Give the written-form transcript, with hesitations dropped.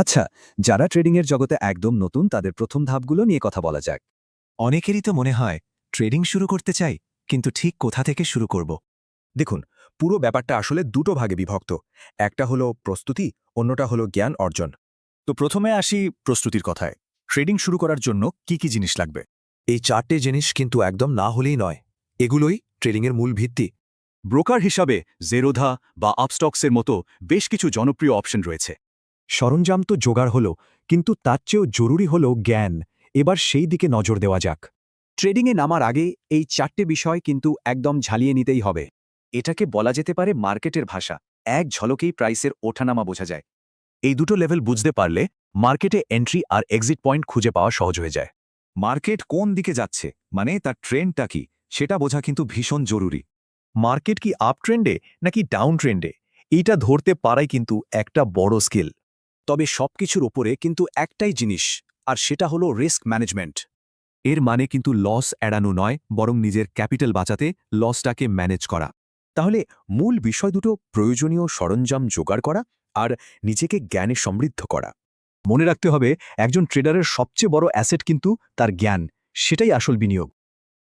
আচ্ছা, যারা ট্রেডিংয়ের জগতে একদম নতুন তাদের প্রথম ধাপগুলো নিয়ে কথা বলা যাক। অনেকেরই তো মনে হয় ট্রেডিং শুরু করতে চাই, কিন্তু ঠিক কোথা থেকে শুরু করব। দেখুন, পুরো ব্যাপারটা আসলে দুটো ভাগে বিভক্ত। একটা হলো প্রস্তুতি, অন্যটা হলো জ্ঞান অর্জন। তো প্রথমে আসি প্রস্তুতির কথায়। ট্রেডিং শুরু করার জন্য কি জিনিস লাগবে? এই চারটে জিনিস কিন্তু একদম না হলেই নয়। এগুলোই ট্রেডিংয়ের মূল ভিত্তি। ব্রোকার হিসাবে জেরোধা বা আপস্টক্সের মতো বেশ কিছু জনপ্রিয় অপশন রয়েছে। সরঞ্জাম তো জোগাড় হলো, কিন্তু তার চেয়েও জরুরি হলো জ্ঞান। এবার সেই দিকে নজর দেওয়া যাক। ট্রেডিংয়ে নামার আগে এই চারটে বিষয় কিন্তু একদম ঝালিয়ে নিতেই হবে। এটাকে বলা যেতে পারে মার্কেটের ভাষা। এক ঝলকেই প্রাইসের ওঠানামা বোঝা যায়। এই দুটো লেভেল বুঝতে পারলে মার্কেটে এন্ট্রি আর এক্সিট পয়েন্ট খুঁজে পাওয়া সহজ হয়ে যায়। মার্কেট কোন দিকে যাচ্ছে, মানে তার ট্রেন্ডটা কি, সেটা বোঝা কিন্তু ভীষণ জরুরি। মার্কেট কি আপ ট্রেন্ডে নাকি ডাউন ট্রেন্ডে, এইটা ধরতে পারাই কিন্তু একটা বড় স্কিল। তবে সবকিছুর ওপরে কিন্তু একটাই জিনিস, আর সেটা হলো রিস্ক ম্যানেজমেন্ট। এর মানে কিন্তু লস এড়ানো নয়, বরং নিজের ক্যাপিটাল বাঁচাতে লসটাকে ম্যানেজ করা। তাহলে মূল বিষয় দুটো প্রয়োজনীয় সরঞ্জাম জোগাড় করা আর নিজেকে জ্ঞানে সমৃদ্ধ করা। মনে রাখতে হবে, একজন ট্রেডারের সবচেয়ে বড় অ্যাসেট কিন্তু তার জ্ঞান। সেটাই আসল বিনিয়োগ।